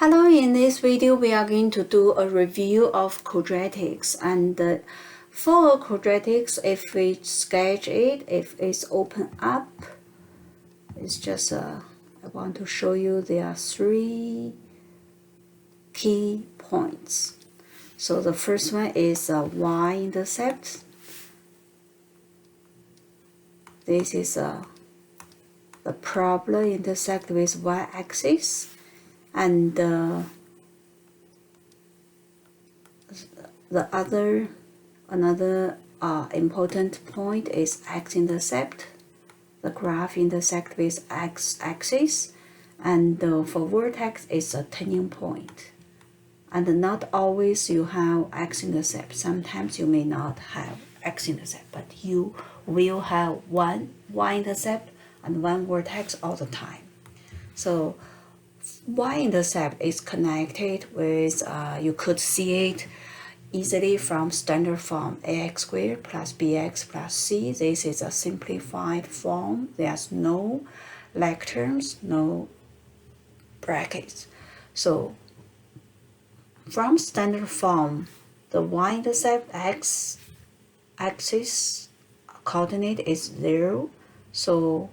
Hello, in this video we are going to do a review of quadratics, and for quadratics, if we sketch it, if it's open up, it's just I want to show you there are three key points. So the first one is y-intercept. This is the parabola intersect with y-axis, and another important point is x-intercept. The graph intersect with x-axis, and for vertex it's a turning point. And not always you have x-intercept. Sometimes you may not have x-intercept, but you will have one y-intercept and one vertex all the time. So y-intercept is connected with, you could see it easily from standard form ax squared plus bx plus c. This is a simplified form. There's no like terms, no brackets. So from standard form, the y-intercept x-axis coordinate is 0. So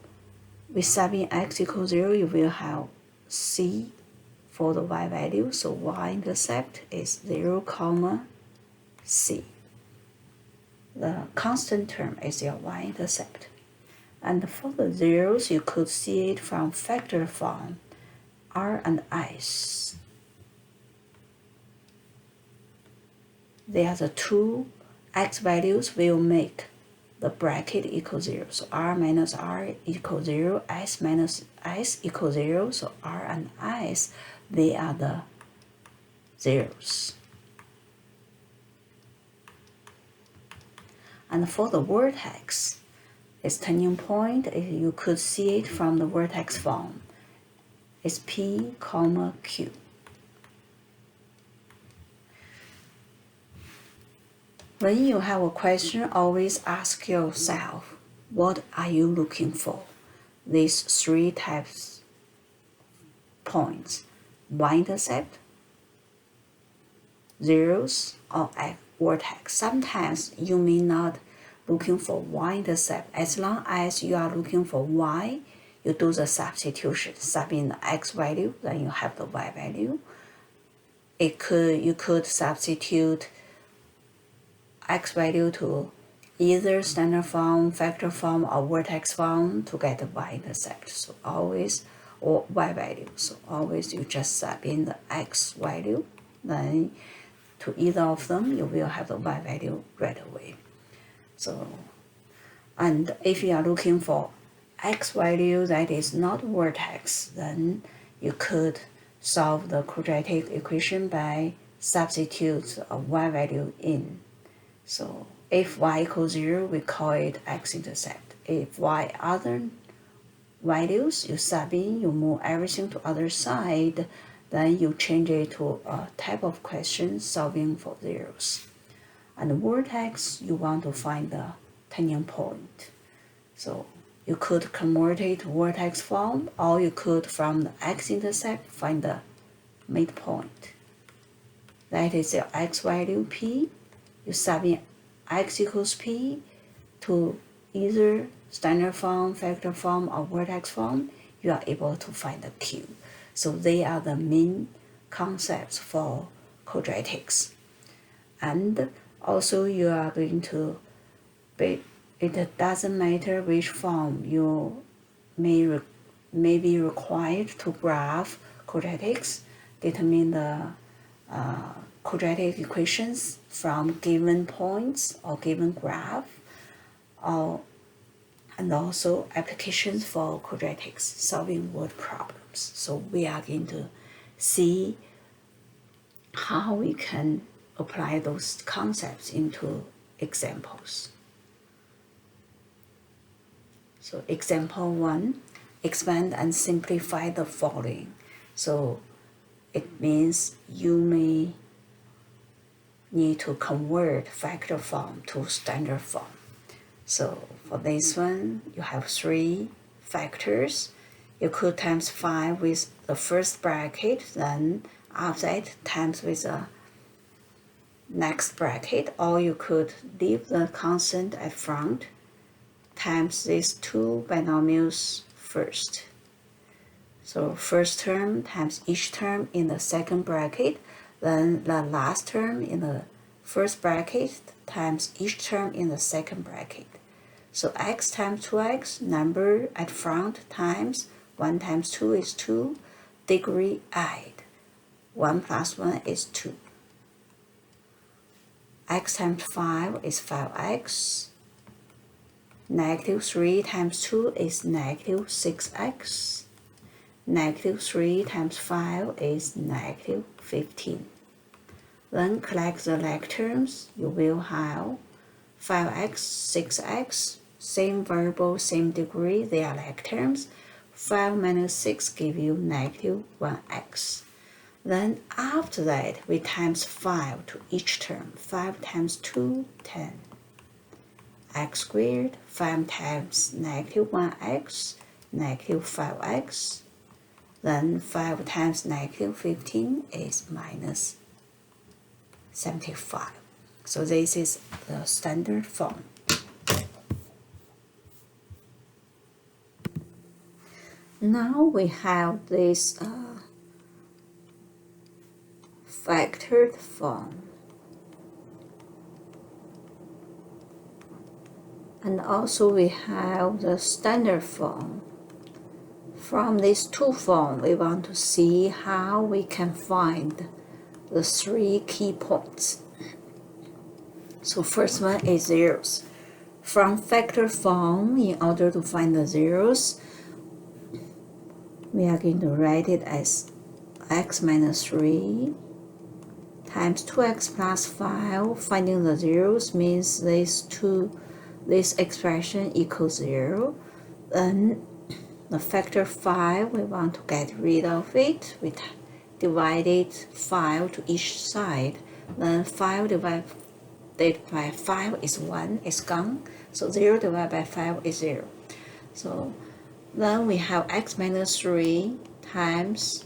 with sub in x equals 0, you will have c for the y value. So y-intercept is 0, c. The constant term is your y-intercept. And for the zeros, you could see it from factor form, r and s. They are the two x values will make the bracket equal 0. So r minus r equals 0, s minus s equals 0. So r and s, they are the zeros. And for the vertex, its turning point, you could see it from the vertex form. It's P, Q. When you have a question, always ask yourself, what are you looking for? These three types points: y-intercept, zeros, or vertex. Sometimes you may not looking for y-intercept. As long as you are looking for y, you do the substitution, sub in the x value, then you have the y value. You could substitute x value to either standard form, factor form, or vertex form to get the y-intercept. So always, or y value. So always you just sub in the x value, then to either of them, you will have the y value right away. So, and if you are looking for x value that is not vertex, then you could solve the quadratic equation by substitute a y value in. So if y equals 0, we call it x-intercept. If y other values, you sub in, you move everything to other side, then you change it to a type of question solving for zeros. And vertex, you want to find the turning point. So you could convert it to vertex form, or you could from the x-intercept find the midpoint. That is your x value p. You sub in x equals p to either standard form, factor form, or vertex form, you are able to find the q. So they are the main concepts for quadratics. And also you are going to, it doesn't matter which form you may be required to graph quadratics, determine the quadratic equations from given points or given graph, and also applications for quadratics, solving word problems. So we are going to see how we can apply those concepts into examples. So example 1, expand and simplify the following. So it means you may need to convert factor form to standard form. So for this one, you have 3 factors. You could times 5 with the first bracket, then after that times with the next bracket, or you could leave the constant at front, times these two binomials first. So first term times each term in the second bracket, then the last term in the first bracket times each term in the second bracket. So x times 2x, number at front, times 1 times 2 is 2, degree add. 1 plus 1 is 2. X times 5 is 5x. Negative 3 times 2 is negative 6x. Negative 3 times 5 is negative 15. Then collect the like terms. You will have 5x, 6x, same variable, same degree, they are like terms. 5 minus 6 give you negative 1x. Then after that, we times 5 to each term. 5 times 2, 10. X squared, 5 times negative 1x, negative 5x. Then 5 times negative 15 is minus 75. So this is the standard form. Now we have this factored form. And also we have the standard form. From these two forms, we want to see how we can find the 3 key points. So first one is zeros. From factor form, in order to find the zeros, we are going to write it as x minus 3 times 2x plus 5. Finding the zeros means this expression equals 0. Then the factor 5, we want to get rid of it. We divided 5 to each side. Then 5 divided by 5 is 1, it's gone. So 0 divided by 5 is 0. So then we have x minus 3 times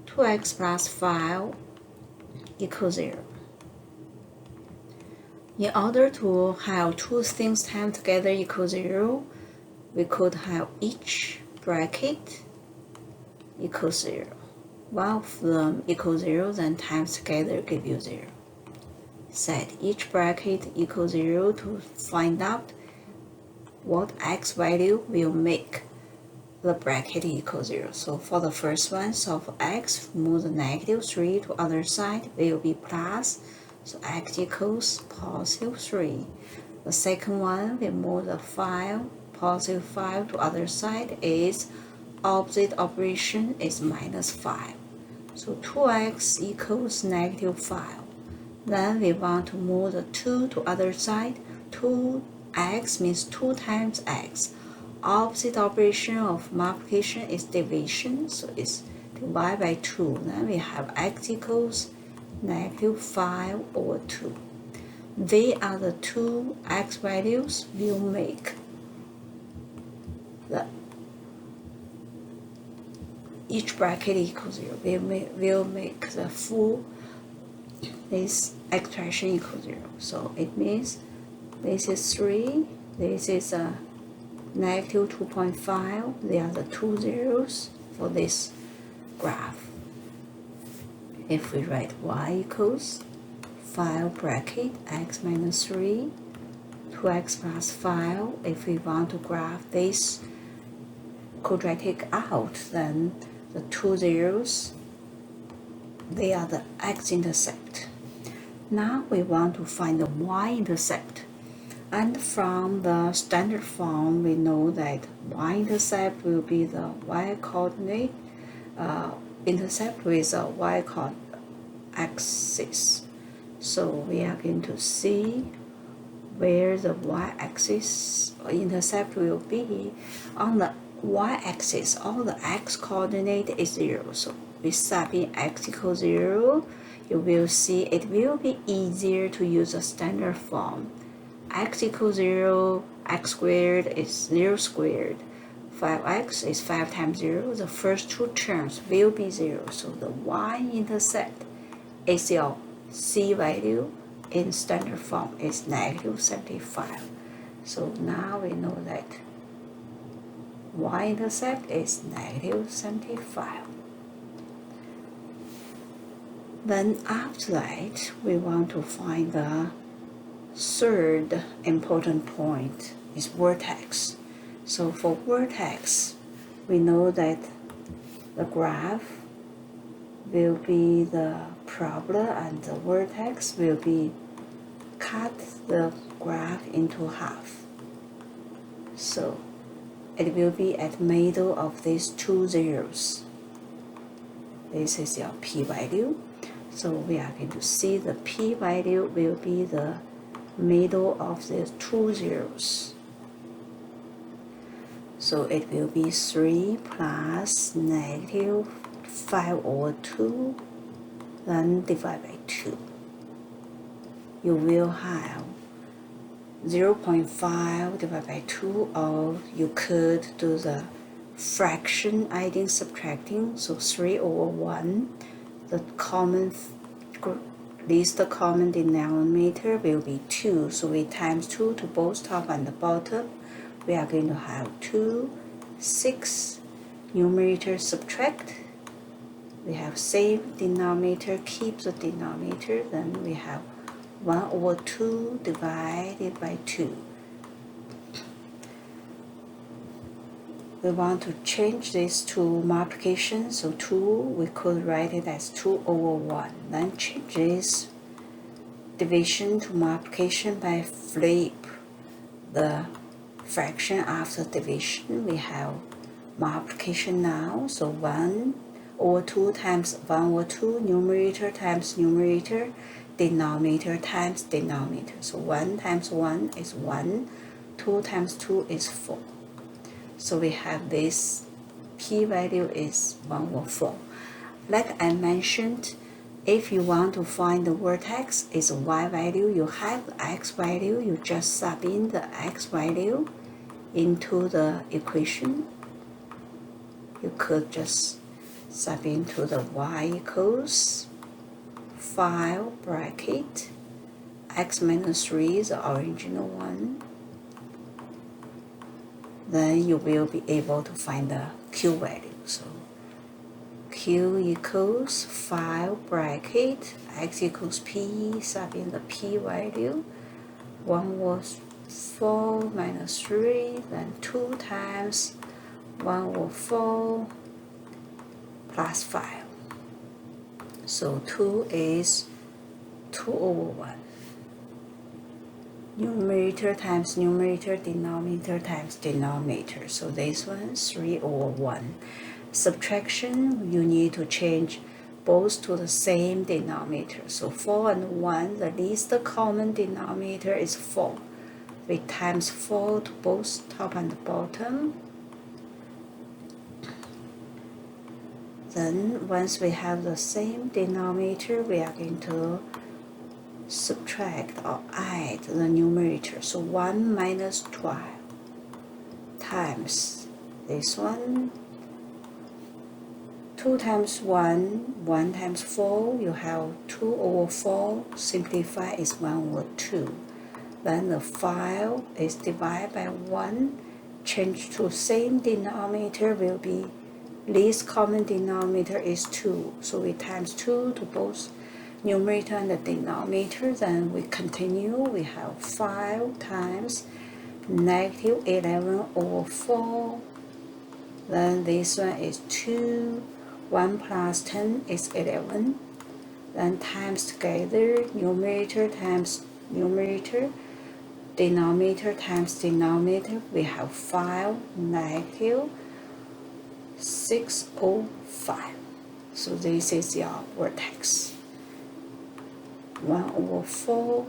2x plus 5 equals 0. In order to have two things times together equal 0, we could have each bracket equals 0. One of them equals 0, then times together give you 0. Set each bracket equals 0 to find out what x value will make the bracket equal 0. So for the first one, solve for x, move the negative 3 to other side, will be plus. So x equals positive 3. The second one, we move the 5, positive 5 to other side is opposite operation is minus 5. So 2x equals negative 5. Then we want to move the 2 to other side. 2x means 2 times x. Opposite operation of multiplication is division, so it's divided by 2. Then we have x equals negative 5 over 2. They are the two x values will make each bracket equals 0. Will make the full this expression equals 0. So it means this is 3, this is a negative 2.5. They are the two zeros for this graph. If we write y equals 5 bracket x minus 3, 2x plus 5, if we want to graph this quadratic out, then the two zeros, they are the x-intercept. Now we want to find the y-intercept. And from the standard form, we know that y-intercept will be the y-coordinate intercept with a y-coordinate axis. So we are going to see where the y-axis intercept will be. On the y-axis, all the x-coordinate is 0. So we sub in x equals 0. You will see it will be easier to use a standard form. X equals 0, x squared is 0 squared. 5x is 5 times 0. The first two terms will be 0. So the y-intercept is your c value in standard form is negative 75. So now we know that y-intercept is negative 75. Then after that, we want to find the third important point is vertex. So for vertex, we know that the graph will be the parabola and the vertex will be cut the graph into half. So it will be at the middle of these two zeros. This is your p-value. So we are going to see the p-value will be the middle of the two zeros. So it will be 3 plus negative 5 over 2, then divided by 2. You will have 0.5 divided by 2, or you could do the fraction adding subtracting. So 3 over 1, the least common denominator will be 2. So we times 2 to both top and the bottom. We are going to have 2, 6, numerator subtract. We have same denominator, keep the denominator, then we have 1 over 2 divided by 2. We want to change this to multiplication, so 2, we could write it as 2 over 1. Then change this division to multiplication by flip the fraction after division. We have multiplication now, so 1 over 2 times 1 over 2, numerator times numerator, denominator times denominator. So 1 times 1 is 1, 2 times 2 is 4. So we have this p-value is 1 over 4. Like I mentioned, if you want to find the vertex is y value, you have the x value, you just sub in the x value into the equation. You could just sub into the y equals 5 bracket x minus 3 is the original one. Then you will be able to find the q value. So q equals 5 bracket x equals p, sub in the p value. 1 was 4 minus 3, then 2 times 1 over 4 plus 5. So 2 is 2 over 1. Numerator times numerator, denominator times denominator. So this one 3 over 1. Subtraction, you need to change both to the same denominator. So 4 and 1, the least common denominator is 4. We times 4 to both top and bottom. Then once we have the same denominator, we are going to subtract or add the numerator. So 1 minus 12 times this one. 2 times 1, 1 times 4, you have 2 over 4, simplify is 1 over 2. Then the 5 is divided by 1, change to same denominator will be least common denominator is 2. So we times 2 to both numerator and the denominator. Then we continue, we have 5 times negative 11 over 4. Then this one is 2. 1 plus 10 is 11. Then times together, numerator times numerator, denominator times denominator. We have 5 negative 605. So this is your vertex. 1 over 4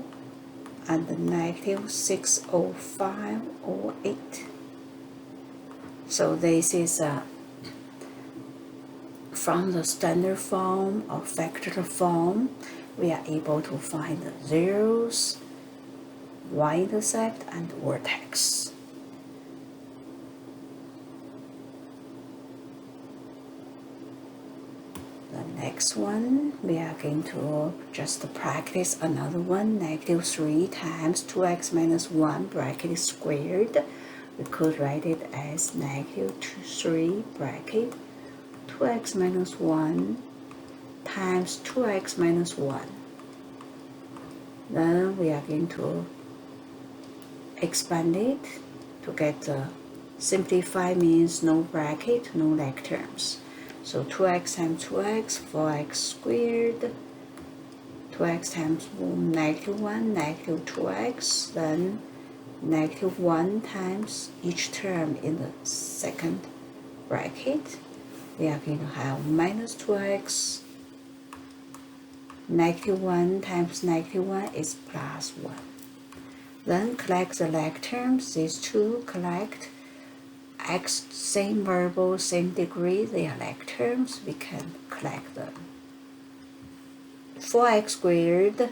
and the negative 605 over 8. So this is from the standard form or factor form, we are able to find the zeros, y-intercept, and vertex. next one, we are going to just practice another one. Negative 3 times 2x minus 1 bracket squared. We could write it as negative 3 bracket 2x minus 1 times 2x minus 1. Then we are going to expand it to get the simplify means no bracket, no like terms. So 2x times 2x, 4x squared, 2x times negative 1, negative 2x, then negative 1 times each term in the second bracket. We are going to have minus 2x, negative 1 times negative 1 is plus 1. Then collect the like terms, these two collect. X, same variable, same degree, they are like terms, we can collect them. 4x squared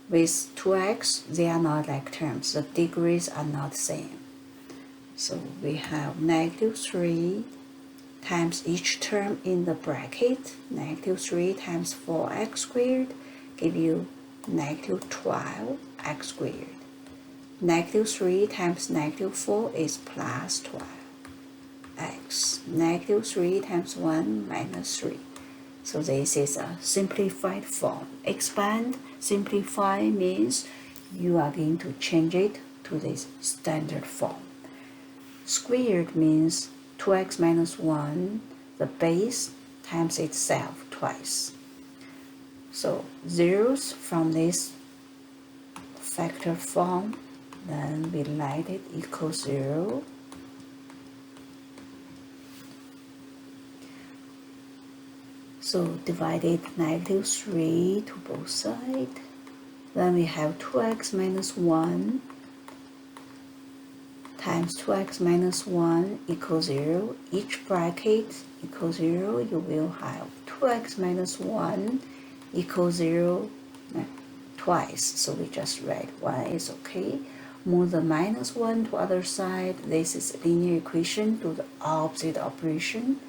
with 2x, they are not like terms, the degrees are not same. So we have negative 3 times each term in the bracket, negative 3 times 4x squared give you negative 12x squared. Negative 3 times negative 4 is plus 12. X. Negative 3 times 1 minus 3. So this is a simplified form. Expand, simplify means you are going to change it to this standard form. Squared means 2x minus 1, the base times itself twice. So zeros from this factor form, then we write it equals 0. So divided negative 3 to both sides. Then we have 2x minus 1 times 2x minus 1 equals 0. Each bracket equals 0. You will have 2x minus 1 equals 0 twice. So we just write 1 is okay. Move the minus 1 to other side. This is linear equation. Do the opposite operation.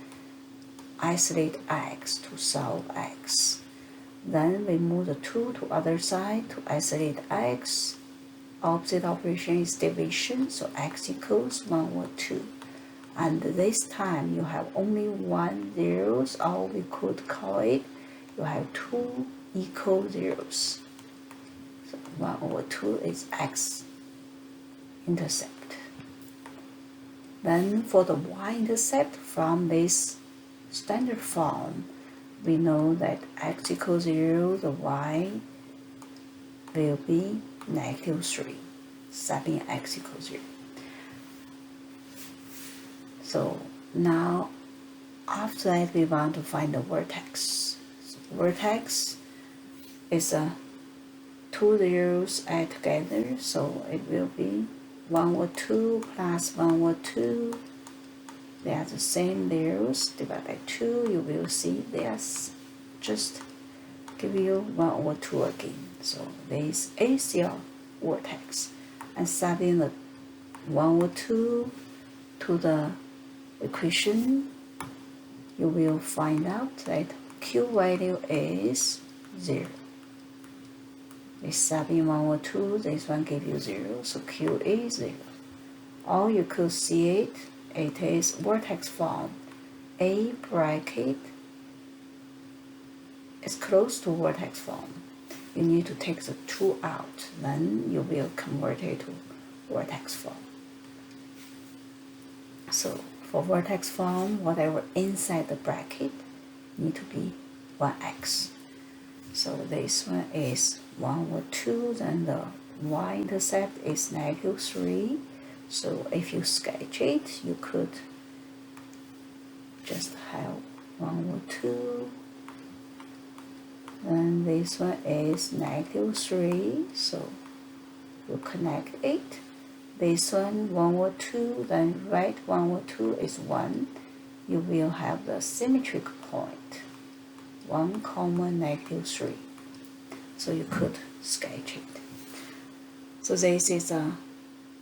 Isolate x to solve x. Then we move the 2 to other side to isolate x. Opposite operation is division, so x equals 1 or 2. And this time you have only 1 zeros, or we could call it, you have 2 equal zeros. So 1 over 2 is x intercept. Then for the y-intercept from this standard form, we know that x equals 0, the y will be negative 3, setting x equals 0. So now after that we want to find the vertex. So vertex is 2 zeros add together, so it will be 1 over 2 plus 1 over 2. They are the same zeros divided by 2. You will see they are just give you 1 over 2 again. So this is your vertex. And substituting the 1 over 2 to the equation, you will find out that Q value is 0. We substitute 1 over 2, this one gives you 0, so Q is 0. Or you could see it is vertex form. A bracket is close to vertex form. You need to take the 2 out, then you will convert it to vertex form. So for vertex form, whatever inside the bracket need to be 1x. So this one is 1 over 2, then the y-intercept is negative 3. So if you sketch it, you could just have 1 over 2. Then this one is negative 3, so you connect it. This one 1 over 2, then right 1 over 2 is 1. You will have the symmetric point, 1 comma negative 3. So you could sketch it. So this is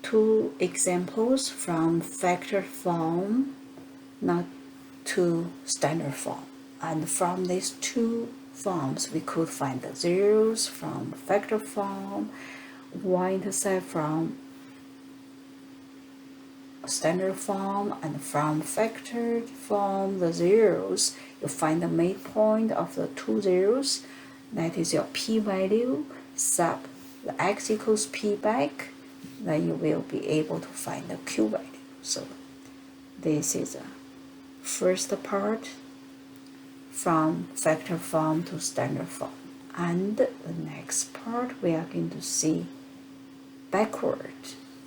2 examples from factor form, not to standard form. And from these two forms, we could find the zeros from factor form, y-intercept from standard form, and from factored form, the zeros, you find the midpoint of the two zeros, that is your p-value, sub the x equals p back, then you will be able to find the q value. So this is the first part from factor form to standard form. And the next part we are going to see backward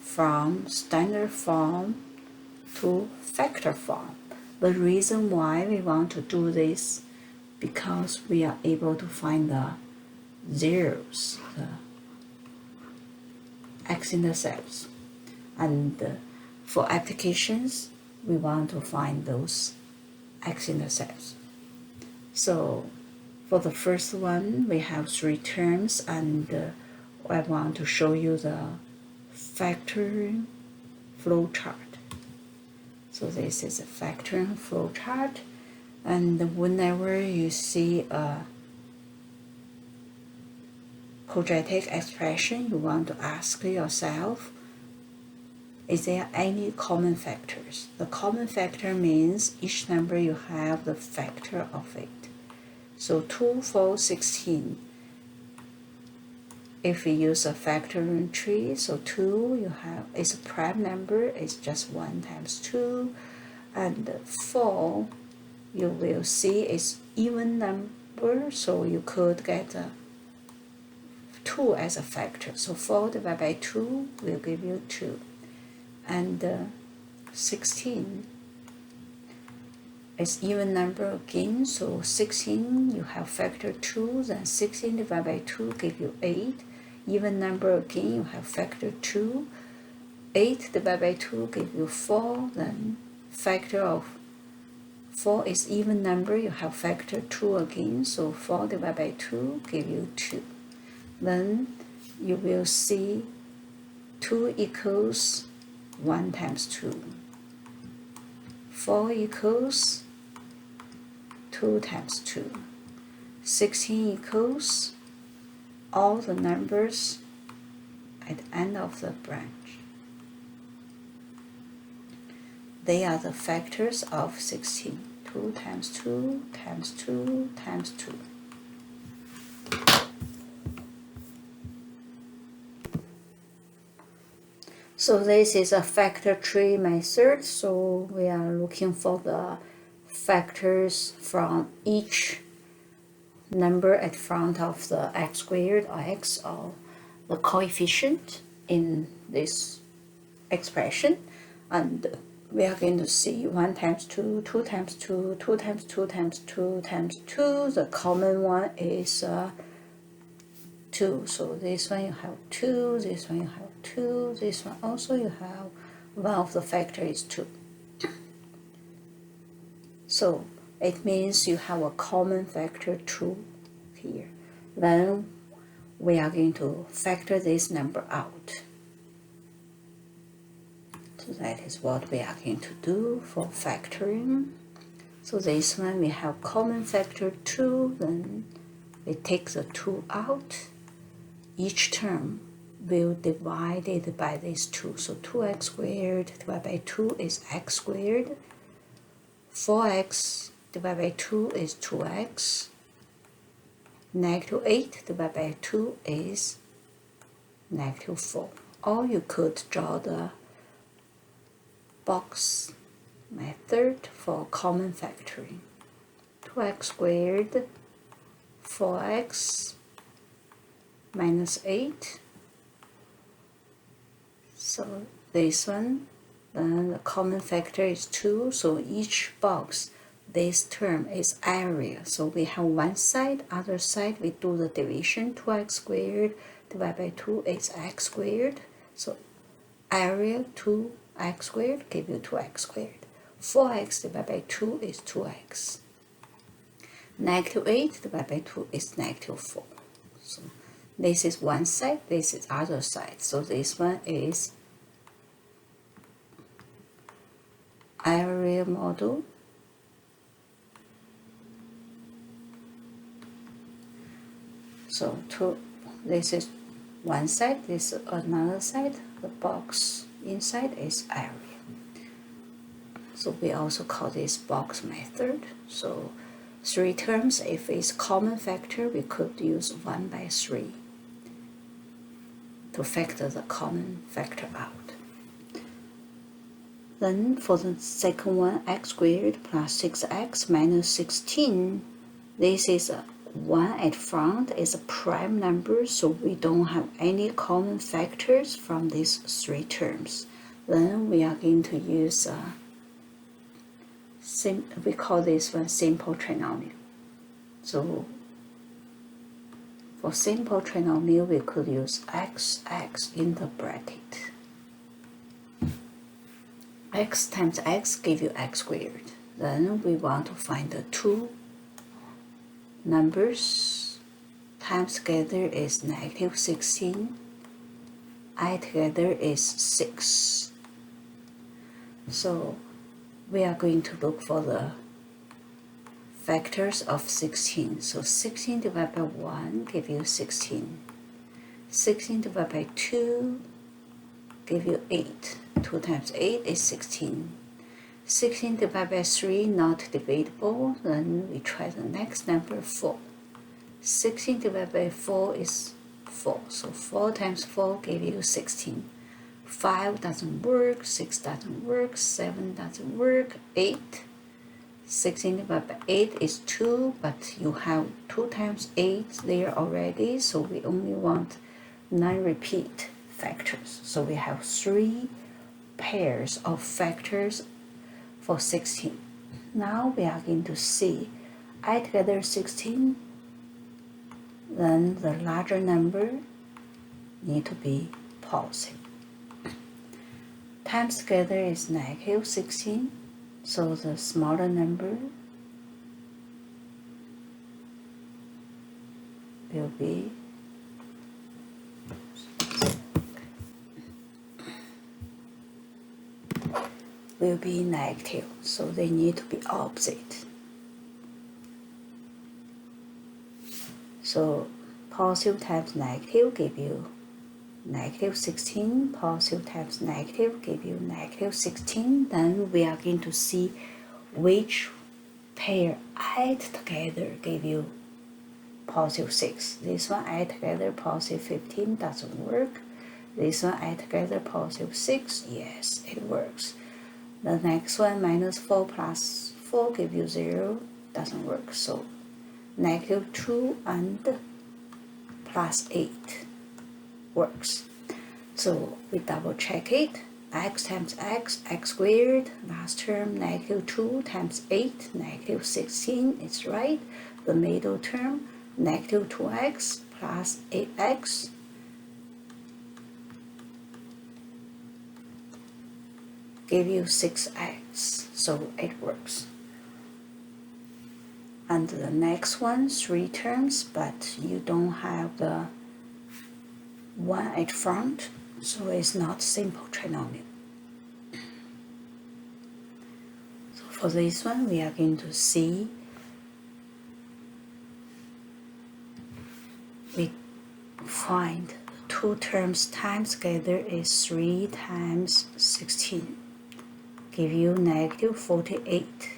from standard form to factor form. The reason why we want to do this, because we are able to find the zeros, the x-intercepts, and for applications we want to find those x-intercepts. So for the first one we have three terms, and I want to show you the factoring flow chart. So this is a factoring flow chart, and whenever you see a quadratic expression, you want to ask yourself, is there any common factors? The common factor means each number you have the factor of it. So 2, 4, 16. If we use a factoring tree, so 2 you have is a prime number, it's just 1 times 2, and 4 you will see is even number, so you could get 2 as a factor. So 4 divided by 2 will give you 2, and 16 is even number again, so 16 you have factor 2, then 16 divided by 2 give you 8. Even number again, you have factor 2. 8 divided by 2 give you 4, then factor of 4 is even number, you have factor 2 again, so 4 divided by 2 give you 2. Then you will see 2 equals 1 times 2. 4 equals 2 times 2. 16 equals all the numbers at the end of the branch. They are the factors of 16. 2 times 2 times 2 times 2. So this is a factor tree method. So we are looking for the factors from each number at front of the x squared or x, or the coefficient in this expression, and we are going to see 1 times 2, 2 times 2, 2 times 2 times 2 times 2. The common one is 2. So this one you have 2, this one you have 2, this one also you have one of the factor is 2. So it means you have a common factor 2 here. Then we are going to factor this number out. So that is what we are going to do for factoring. So this one we have common factor 2, then we take the 2 out. Each term will be divided by this 2. So 2x squared divided by 2 is x squared. 4x divided by 2 is 2x. Negative 8 divided by 2 is negative 4. Or you could draw the box method for common factoring. 2x squared, 4x minus 8. So this one, then the common factor is 2, so each box, this term is area. So we have one side, other side we do the division. 2x squared divided by 2 is x squared. So area 2x squared give you 2x squared. 4x divided by 2 is 2x. Negative 8 divided by 2 is negative 4. So this is one side, this is other side. So this one is area model So this is one side, this is another side. The box inside is area. So we also call this box method. So 3 terms, if it's common factor, we could use 1 by 3 to factor the common factor out. Then for the second one, x squared plus 6x minus 16, this is a 1 at front is a prime number, so we don't have any common factors from these 3 terms. Then we are going to use we call this one simple trinomial. So for simple trinomial, we could use x in the bracket. X times x give you x squared. Then we want to find the 2 numbers. Times together is negative 16. Add together is 6. So we are going to look for the factors of 16. So 16 divided by 1 give you 16. 16 divided by 2 give you 8. 2 times 8 is 16. 16 divided by 3 not divisible. Then we try the next number, 4. 16 divided by 4 is 4. So 4 times 4 give you 16. 5 doesn't work, 6 doesn't work, 7 doesn't work, 8. 16 divided by 8 is 2, but you have 2 times 8 there already, so we only want non-repeat factors. So we have 3 pairs of factors for 16. Now we are going to see, add together 16, then the larger number need to be positive. Times together is negative 16, so the smaller number will be negative, so they need to be opposite. So positive times negative give you negative 16, positive times negative give you negative 16. Then we are going to see which pair add together give you positive 6. This one add together positive 15 doesn't work. This one add together positive 6, yes, it works. The next one, minus 4 plus 4 give you 0, doesn't work. So negative 2 and plus 8 works. So we double check it. X times x, x squared. Last term, negative 2 times 8, negative 16 is right. The middle term, negative 2x plus 8x. Give you 6x, so it works. And the next one, 3 terms, but you don't have the 1 at front, so it's not simple trinomial. So for this one, we are going to see we find 2 terms times together is 3 times 16. Give you negative 48.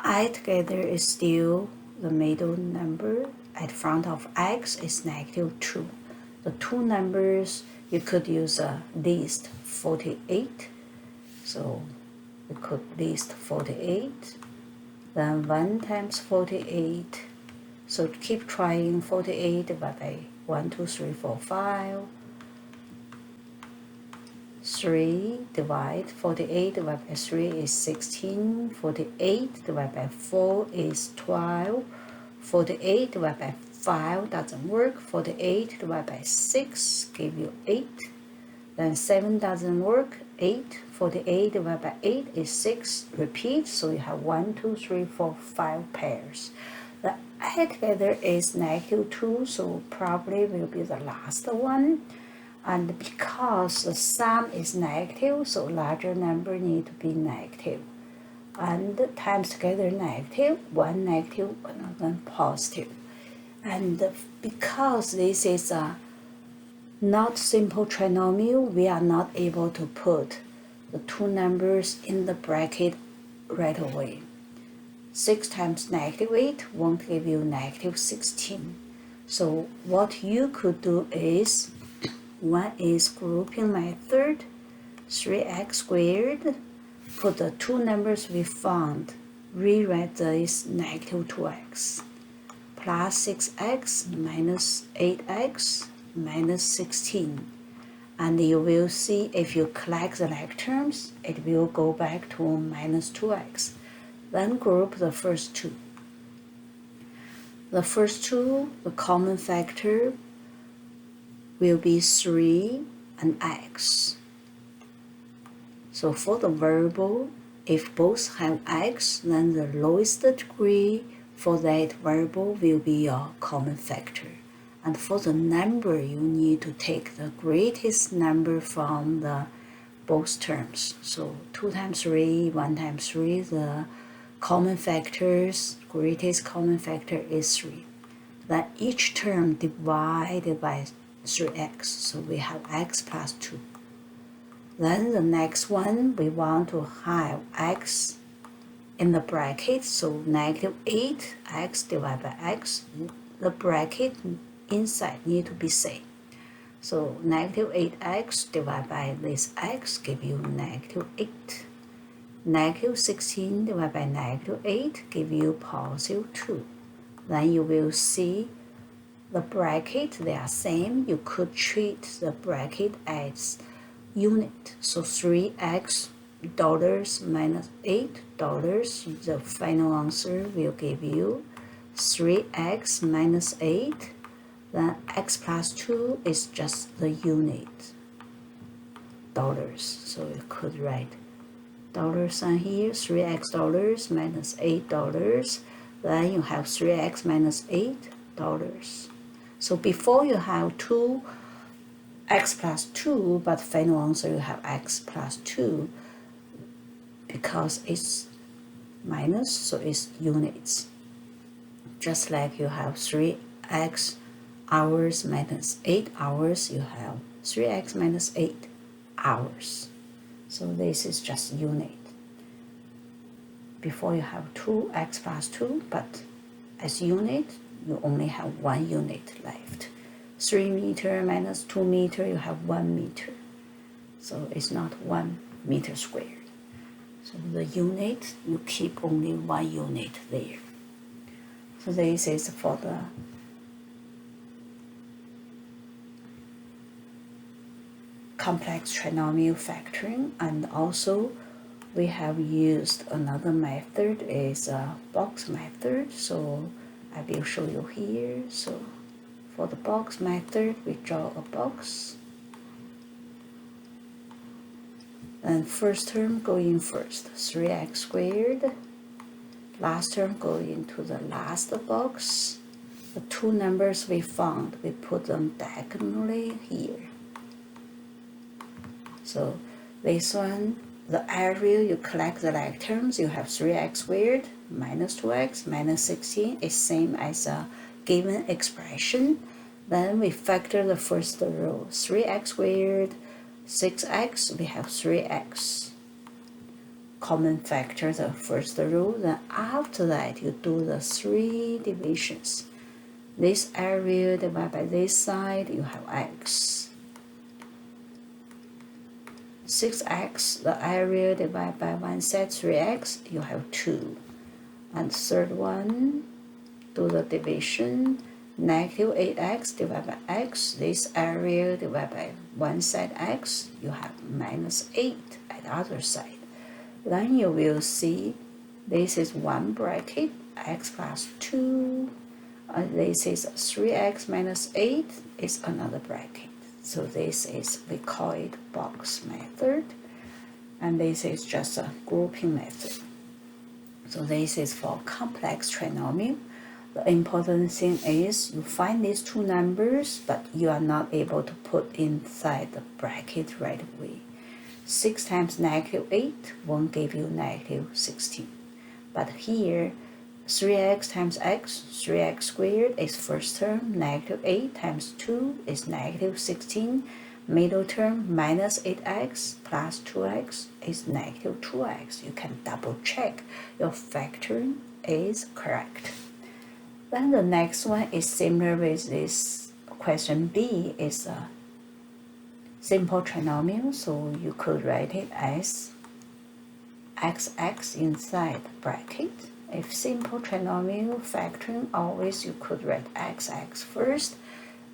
Add together is still the middle number. At front of x is negative 2. The 2 numbers, you could use a list 48. So we could list 48. Then 1 times 48. So keep trying 48 divided by 1, 2, 3, 4, 5. 3 divide 48 divided by 3 is 16. 48 divided by 4 is 12. 48 divided by 5 doesn't work. 48 divided by 6 give you 8. Then 7 doesn't work. 8. 48 divided by 8 is 6. Repeat, so you have 1, 2, 3, 4, 5 pairs. The add together is negative 2, so probably will be the last one. And because the sum is negative, so larger number need to be negative. And times together negative, one negative, another positive. And because this is a not simple trinomial, we are not able to put the two numbers in the bracket right away. 6 times negative 8 won't give you negative 16. So what you could do is, one is grouping method, 3x squared, put the two numbers we found, rewrite this negative 2x, plus 6x minus 8x minus 16. And you will see if you collect the like terms, it will go back to minus 2x. Then group the first two. The first two, the common factor will be 3 and x. So for the variable, if both have x, then the lowest degree for that variable will be your common factor. And for the number, you need to take the greatest number from the both terms. So 2 times 3, 1 times 3, the common factors, greatest common factor is 3. Then each term divided by 3x, so we have x plus 2. Then the next one, we want to have x in the bracket, so negative 8x divided by x, the bracket inside need to be same. So negative 8x divided by this x give you negative 8. Negative 16 divided by negative 8 give you positive 2. Then you will see the bracket, they are same. You could treat the bracket as unit. So 3x dollars minus $8, the final answer will give you 3x minus 8. Then x plus 2 is just the unit, dollars. So you could write dollar sign here, 3x dollars minus $8. Then you have 3x minus $8. So before you have 2 x plus 2, but final answer you have x plus 2 because it's minus, so it's units. Just like you have 3x hours minus 8 hours, you have 3x minus 8 hours. So this is just unit. Before you have 2x plus 2, but as unit, you only have 1 unit left. 3 meter minus 2 meter, you have 1 meter. So it's not 1 meter squared. So the unit, you keep only 1 unit there. So this is for the complex trinomial factoring, and also we have used another method is a box method. So I will show you here. So for the box method, we draw a box. And first term go in first, 3x squared. Last term go into the last box. The two numbers we found, we put them diagonally here. So this one, the area you collect the like terms, you have 3x squared minus 2x minus 16 is same as a given expression. Then we factor the first row, 3x squared, 6x, we have 3x. Common factor the first row, then after that you do the 3 divisions. This area divided by this side, you have x. 6x, the area divided by one side 3x, you have 2. And third one, do the division, negative 8x divided by x, this area divided by one side x, you have minus 8 at the other side. Then you will see this is one bracket, x plus 2, this is 3x minus 8 is another bracket. So this is, we call it box method, and this is just a grouping method. So this is for complex trinomial. The important thing is you find these two numbers, but you are not able to put inside the bracket right away. 6 times negative 8 won't give you negative 16. But here, 3x times x, 3x squared is first term, negative 8 times 2 is negative 16. Middle term, minus 8x plus 2x is negative 2x. You can double check your factoring is correct. Then the next one is similar with this question B, is a simple trinomial, so you could write it as xx inside bracket. If simple trinomial factoring, always you could write xx first.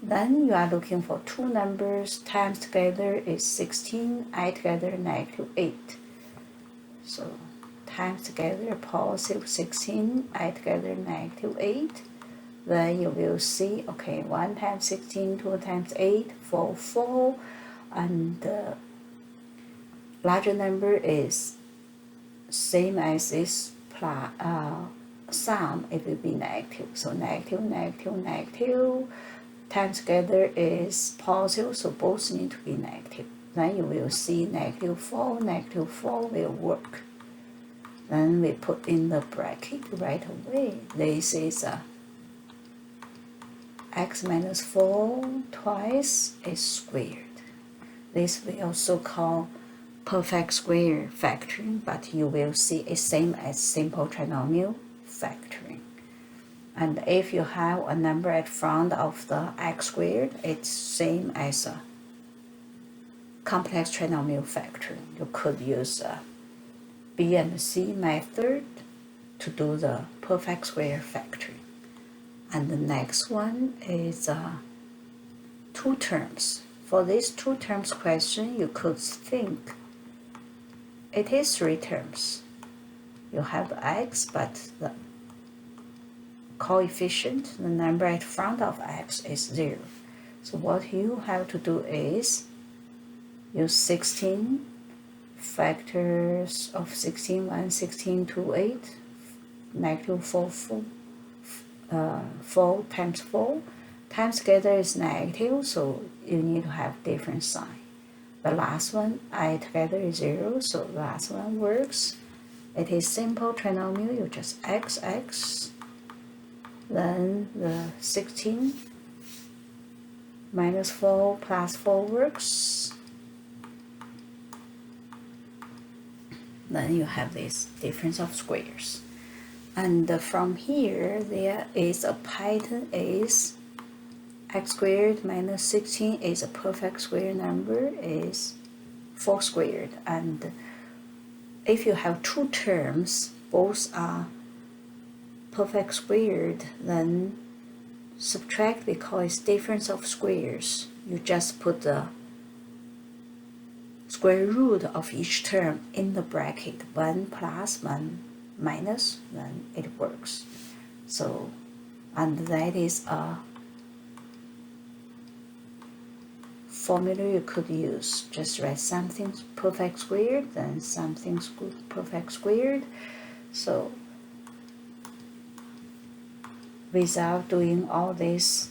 Then you are looking for two numbers, times together is 16, add together negative 8. So times together positive 16, add together negative 8. Then you will see, okay, 1 times 16, 2 times 8, 4, and the larger number is same as this sum, it will be negative. So negative, negative, negative, times together is positive, so both need to be negative. Then you will see negative 4 will work. Then we put in the bracket right away. This is x minus 4 twice is squared. This we also call perfect square factoring, but you will see it's same as simple trinomial factoring. And if you have a number at front of the x squared, it's same as a complex trinomial factoring. You could use B and C method to do the perfect square factoring. And the next one is two terms. For this two terms question, you could think it is three terms. You have x, but the coefficient, the number at front of x is 0. So what you have to do is use 16 factors of 16, 1, 16, 2, 8, negative 4 times 4. Times together is negative, so you need to have different sign. The last one, I together is 0, so the last one works. It is simple trinomial, you just xx, then the 16 minus 4 plus 4 works. Then you have this difference of squares. And from here, there is a pattern is x squared minus 16 is a perfect square number, is 4 squared. And if you have two terms, both are perfect squared, then subtract because difference of squares. You just put the square root of each term in the bracket, 1 plus 1 minus, then it works. So, and that is a formula you could use. Just write something perfect squared, then something perfect squared. So without doing all this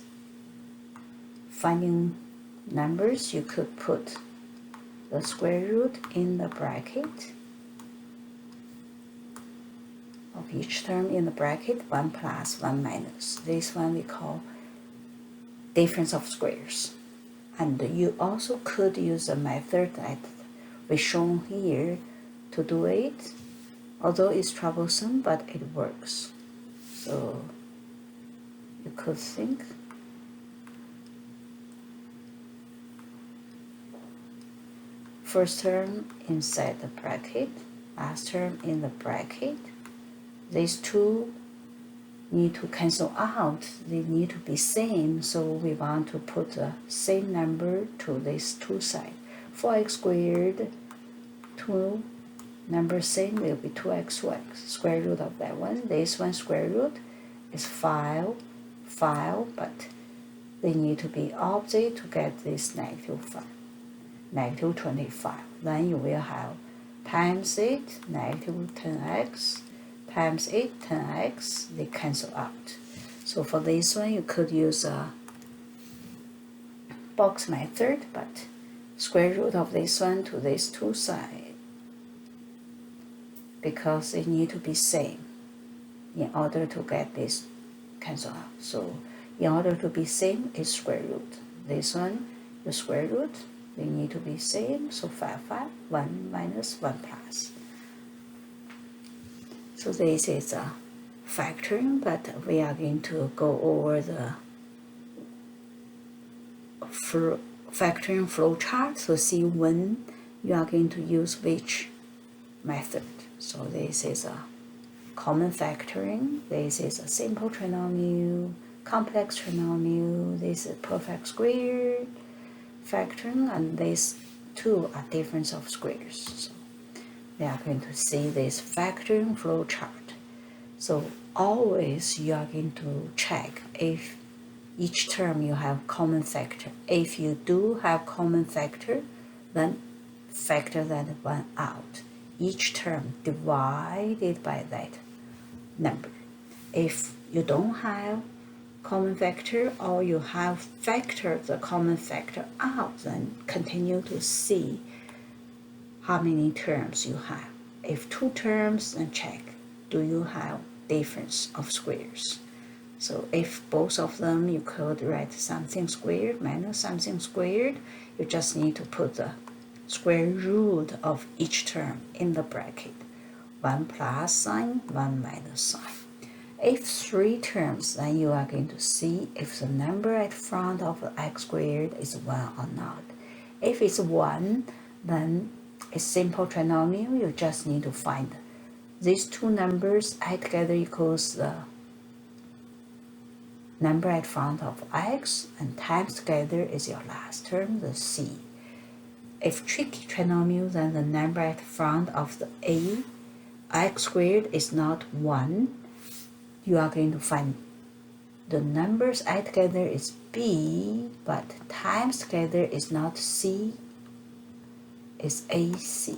finding numbers, you could put the square root in the bracket of each term in the bracket, 1 plus 1 minus. This one we call difference of squares. And you also could use a method that we shown here to do it, although it's troublesome, but it works. So you could think first term inside the bracket, last term in the bracket. These two need to cancel out, they need to be same, so we want to put the same number to these two sides. 4x squared, two numbers same will be 2x square root of that one. This one square root is 5, but they need to be opposite to get this negative 5, negative 25. Then you will have times it, negative 10x, times 8, 10x, they cancel out. So for this one, you could use a box method, but square root of this one to these two sides, because they need to be same. in order to get this cancel out. So in order to be same is square root. This one, the square root, they need to be same. So 5, 1 minus 1 plus. So this is a factoring, but we are going to go over the factoring flow chart. So see when you are going to use which method. So this is a common factoring, this is a simple trinomial, complex trinomial, this is perfect square factoring, and these two are difference of squares. So we are going to see this factoring flow chart. So always you are going to check if each term you have common factor. If you do have common factor, then factor that one out. Each term divided by that number. If you don't have common factor, or you have factored the common factor out, then continue to see how many terms you have. If 2 terms, then check, do you have difference of squares? So if both of them, you could write something squared minus something squared, you just need to put the square root of each term in the bracket. 1 plus sign, 1 minus sign. If 3 terms, then you are going to see if the number at front of x squared is 1 or not. If it's 1, then it's simple trinomial. You just need to find these 2 numbers add together equals the number at front of x, and times together is your last term, the c. If tricky trinomial, then the number at front of the a, x squared is not 1. You are going to find the numbers add together is b, but times together is not c, is ac.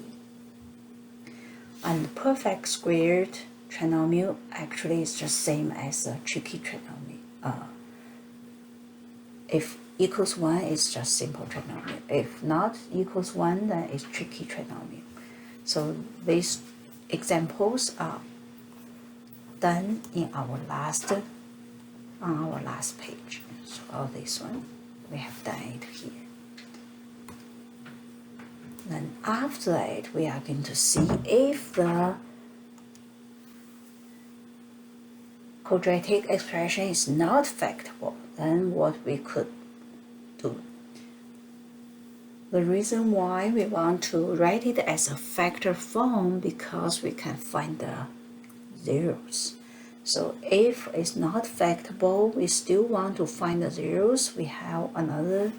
And perfect squared trinomial actually is just same as a tricky trinomial. If equals 1, it's just simple trinomial. If not equals 1, then it's tricky trinomial. So these examples are done in our last page. So all this one, we have done it here. Then after that, we are going to see if the quadratic expression is not factorable, then what we could do. The reason why we want to write it as a factor form, because we can find the zeros. So if it's not factorable, we still want to find the zeros. We have another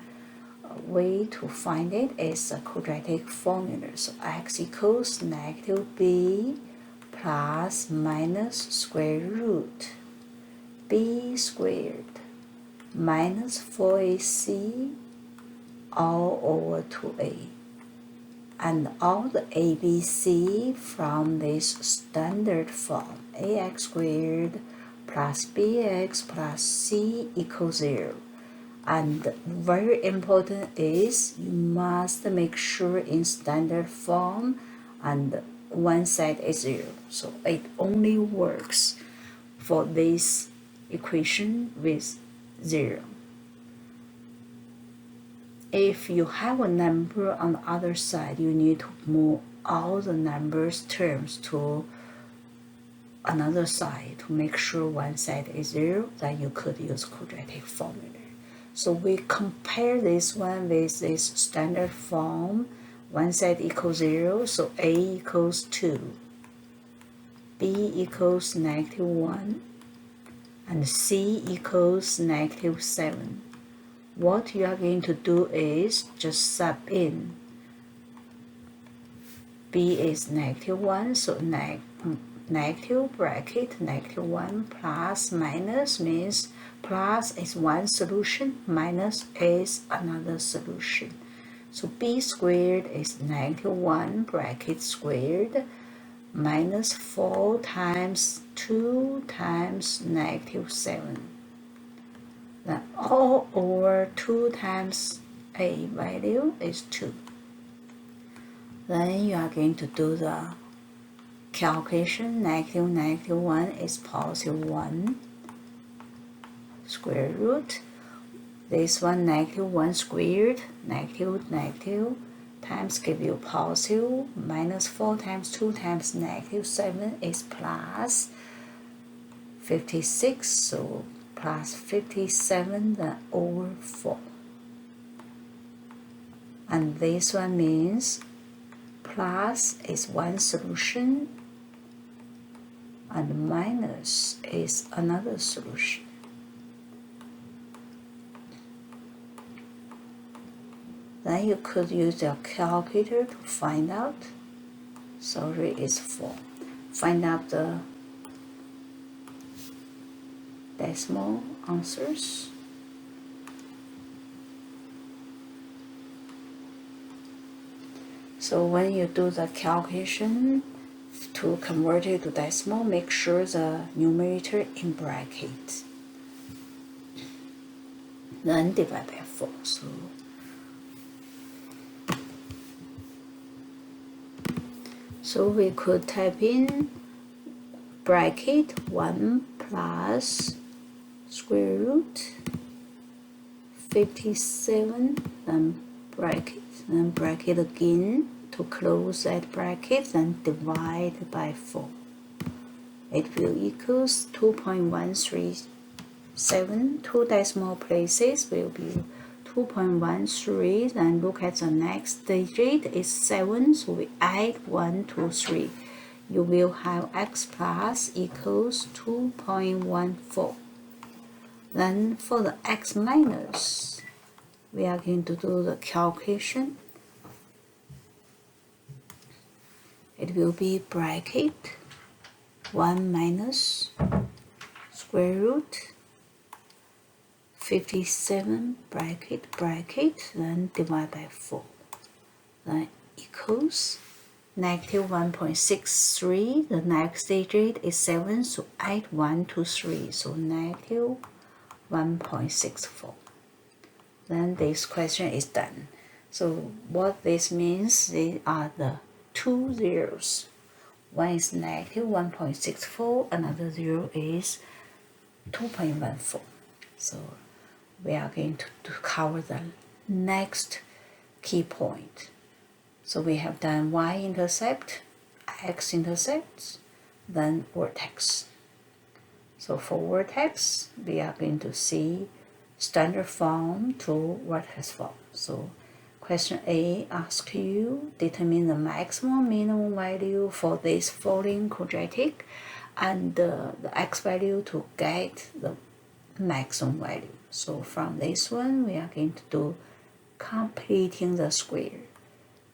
way to find it is a quadratic formula. So x equals negative b plus minus square root b squared minus 4ac all over 2a, and all the ABC from this standard form, ax squared plus bx plus c equals 0. And very important is you must make sure in standard form and one side is 0. So it only works for this equation with 0. If you have a number on the other side, you need to move all the numbers terms to another side to make sure one side is 0, then you could use quadratic formula. So we compare this one with this standard form. One side equals 0, so a equals 2, b equals negative 1, and c equals negative 7. What you are going to do is just sub in. b is negative 1, so negative bracket negative 1 plus minus means plus is one solution, minus is another solution. So b squared is negative 1 bracket squared minus 4 times 2 times negative 7. Then all over 2 times a value is 2. Then you are going to do the calculation, negative 1 is positive 1 square root. This one, negative 1 squared, negative, times give you positive, minus 4 times 2 times negative 7 is plus 56, so plus 57 then over 4. And this one means plus is one solution and minus is another solution. Then you could use your calculator to find out. Sorry, it's 4. Find out the decimal answers. So when you do the calculation to convert it to decimal, make sure the numerator in bracket. Then divide by 4. So we could type in bracket 1 plus square root 57, then bracket again to close that bracket, then divide by 4. It will equals 2.137. Two decimal places will be 2.13. Then look at the next digit is 7, so we add 1 to 3. You will have x plus equals 2.14. Then for the x minus, we are going to do the calculation. It will be bracket 1 minus square root 57 bracket, then divide by 4. Then equals negative 1.63. The next digit is 7, so add 1 to 3, so negative 1.64. Then this question is done. So what this means, they are the two zeros. One is negative 1.64, another 0 is 2.14. So we are going to cover the next key point. So we have done y-intercept, x-intercept, then vertex. So for vertex, we are going to see standard form to vertex form. So question A asks you, determine the maximum minimum value for this following quadratic and the x value to get the maximum value. So from this one, we are going to do completing the square.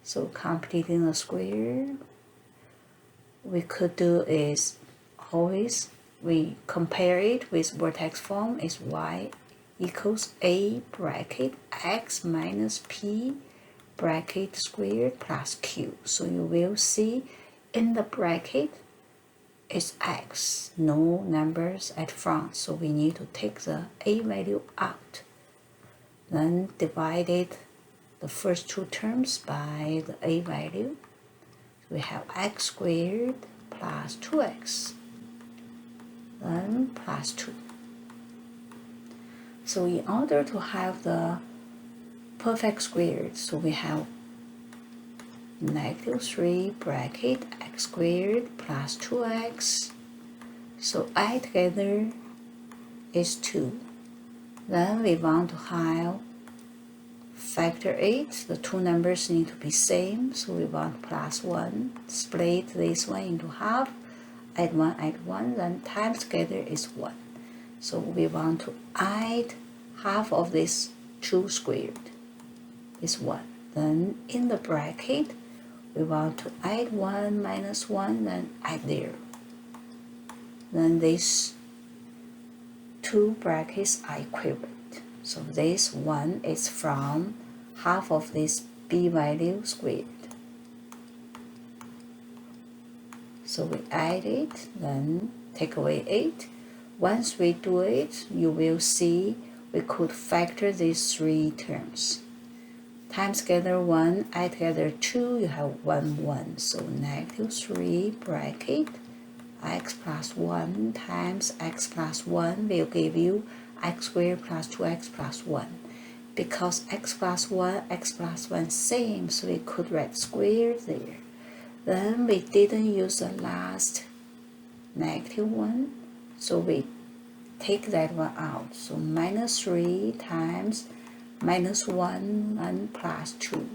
So completing the square, we could do is always we compare it with vertex form is y equals a bracket x minus p bracket squared plus q. So you will see in the bracket is x, no numbers at front, so we need to take the a value out. Then divided the first two terms by the a value. We have x squared plus 2x, then plus 2. So in order to have the perfect squared, so we have negative 3 bracket x squared plus 2x. So add together is 2. Then we want to have factor 8. The two numbers need to be same, so we want plus 1. Split this one into half, add 1, then times together is 1. So we want to add half of this 2 squared is 1. Then in the bracket, we want to add 1 minus 1, then add 0. Then these two brackets are equivalent. So this 1 is from half of this b value squared. So we add it, then take away 8. Once we do it, you will see we could factor these three terms. times together 1, add together 2, you have 1, 1. So negative 3 bracket x plus 1 times x plus 1 will give you x squared plus 2x plus 1. Because x plus 1 same, so we could write squared there. Then we didn't use the last negative 1, so we take that one out. So minus 3 times minus 1 and plus 2.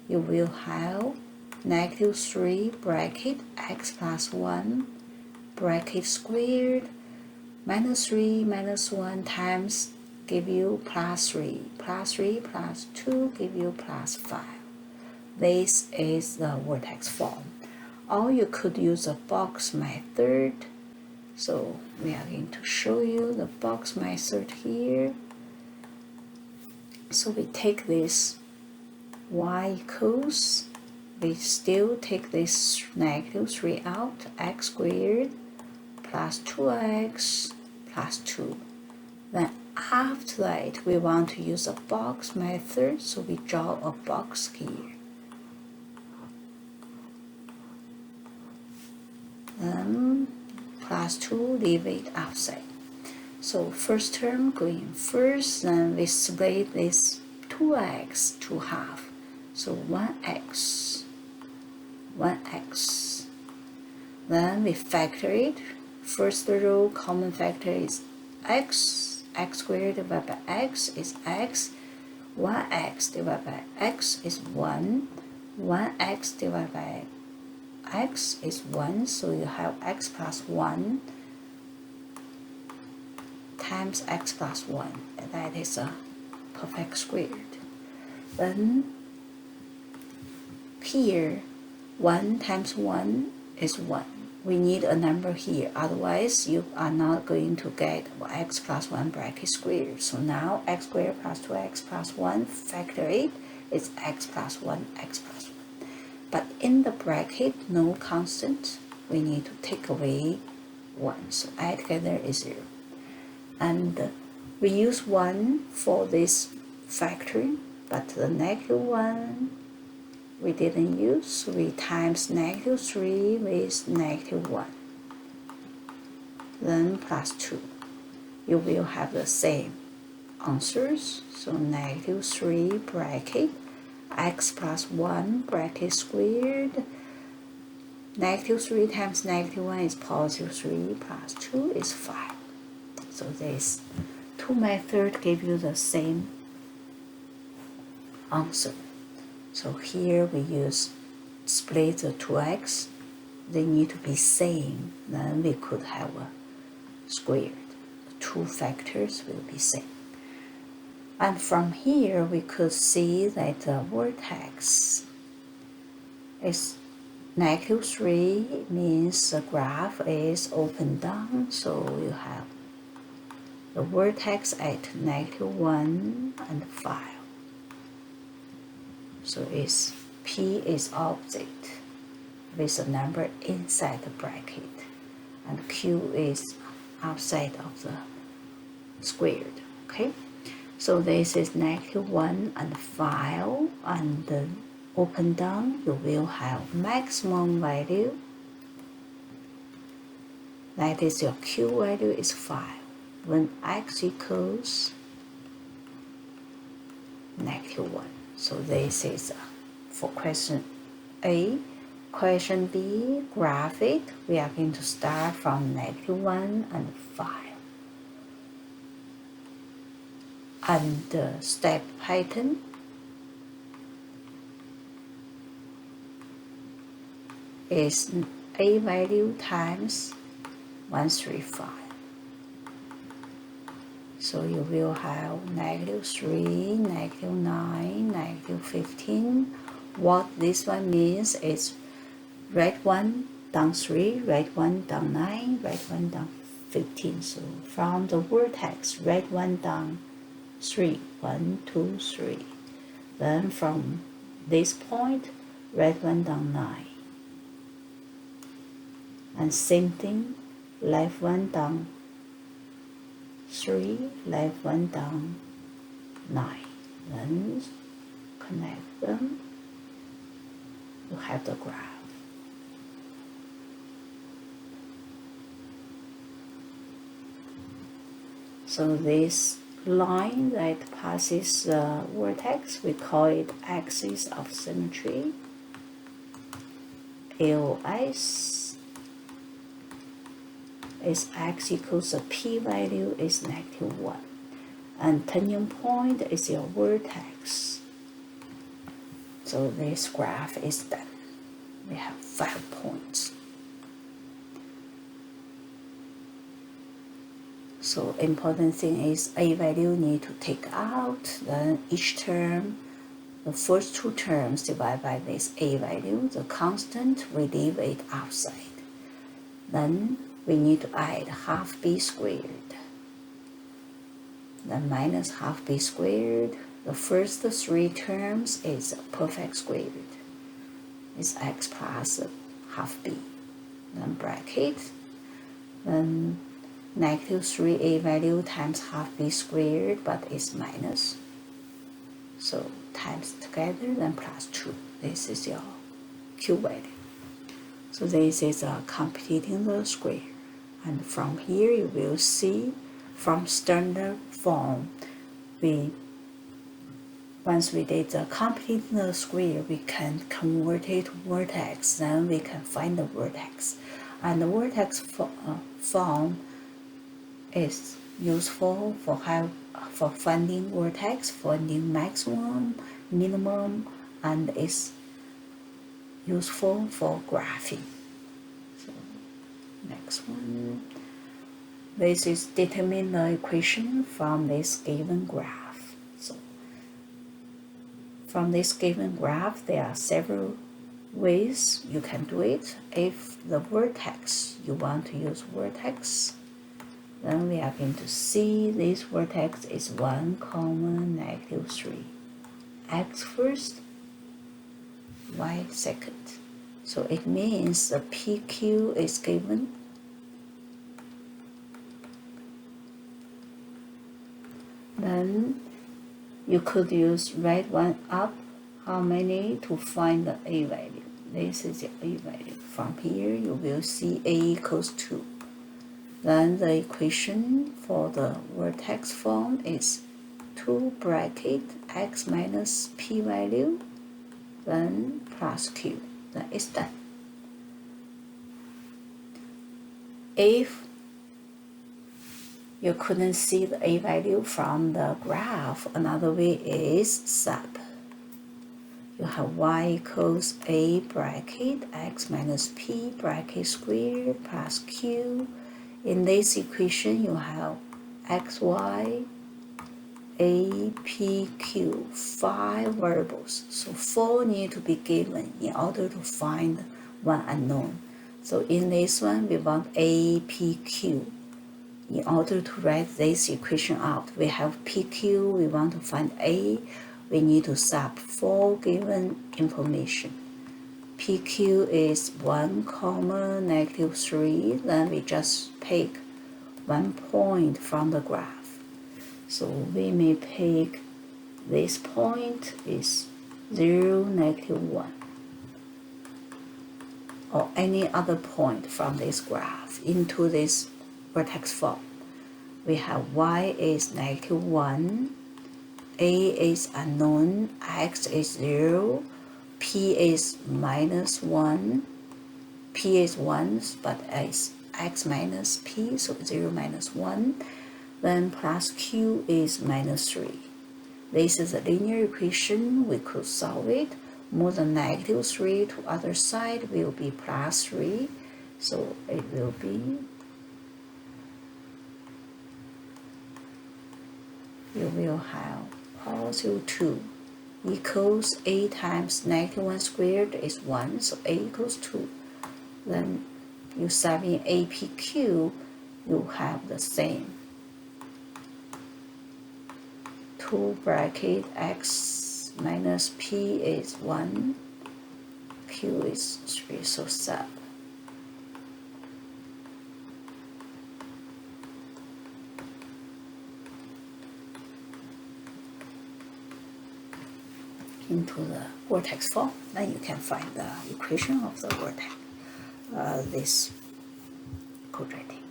You will have negative 3 bracket x plus 1 bracket squared minus 3 minus 1 times give you plus 3 plus 3 plus 2 give you plus 5. This is the vertex form. Or you could use a box method. So we are going to show you the box method here. So we take this y equals, we still take this negative 3 out, x squared plus 2x plus 2. Then after that, we want to use a box method, so we draw a box here. Then plus 2, leave it outside. So first term going first, then we split this 2x to half. So 1x, 1x. Then we factor it. First row common factor is x, x squared divided by x is x. 1x divided by x is 1. 1x divided by x is 1, so you have x plus 1 times x plus 1, and that is a perfect squared. Then here 1 times 1 is 1. We need a number here, otherwise you are not going to get x plus 1 bracket squared. So now x squared plus 2x plus 1, factor it, is x plus 1, x plus 1. But in the bracket, no constant, we need to take away 1. So add together is 0. And we use 1 for this factoring, but the negative 1 we didn't use, so we times negative 3 with negative 1. Then plus 2. You will have the same answers. So negative 3 bracket x plus 1 bracket squared. Negative 3 times negative 1 is positive 3 plus 2 is 5. So these two methods give you the same answer. So here we use split the 2x. They need to be same. Then we could have a squared. The two factors will be same. And from here we could see that the vertex is negative 3, means the graph is open down. So you have the vertex at negative 1 and 5. So it's P is opposite with a number inside the bracket, and Q is outside of the squared. Okay, so this is negative 1 and 5, and open down you will have maximum value. That is your Q value is 5 when x equals negative 1. So this is for question A. Question B, graph it. We are going to start from negative 1 and 5. And the step pattern is A value times 135. So you will have negative 3, negative 9, negative 15. What this one means is write 1 down 3, write 1 down 9, write 1 down 15. So from the vertex, write 1 down 3, 1, 2, 3. Then from this point, write 1 down 9. And same thing, left 1 down 3, left 1 down 9. Then connect them, you have the graph. So this line that passes the vertex, we call it axis of symmetry, AOS. Its x equals the p-value is -1. And turning point is your vertex. So this graph is done. We have 5 points. So important thing is a value need to take out, then each term, the first 2 terms divided by this a value, the constant we leave it outside. Then we need to add half b squared. Then minus half b squared. The first 3 terms is perfect squared. It's x plus half b. Then bracket. Then -3a value times half b squared, but it's minus. So times together, then plus 2. This is your q value. So this is completing the square. And from here you will see from standard form, once we did the completing the square, we can convert it to vertex, then we can find the vertex. And the vertex form is useful for finding vertex, finding maximum, minimum, and is useful for graphing. So next one. This is determine the equation from this given graph. So from this given graph, there are several ways you can do it. If the vertex, you want to use vertex, then we are going to see this vertex is 1, -3. X first, y second. So it means the PQ is given. Then you could use write one up, how many to find the a value. This is the a value. From here you will see a equals 2. Then the equation for the vertex form is 2 bracket x minus p value, then plus q. Then it's done. If you couldn't see the a value from the graph, another way is sub. You have y equals a bracket x minus p bracket squared plus q. In this equation, you have x, y, a, p, q, 5 variables. So 4 need to be given in order to find one unknown. So in this one, we want a, p, q. In order to write this equation out, we have PQ, we want to find A, we need to sub 4 given information. PQ is 1, -3, then we just pick 1 point from the graph. So we may pick this point is 0, -1, or any other point from this graph into this vertex form. We have y is -1, a is unknown, x is 0, p is -1, p is 1, but it's x minus p, so 0 minus 1, then plus q is -3. This is a linear equation, we could solve it. More than -3 to other side will be +3, so it will be, you will have +2 equals a times -1 squared is 1, so a equals 2. Then you sub in a, p, q, you have the same. 2 bracket x minus p is 1, q is 3, so sub. into the vortex form, then you can find the equation of the vortex, this quadratic.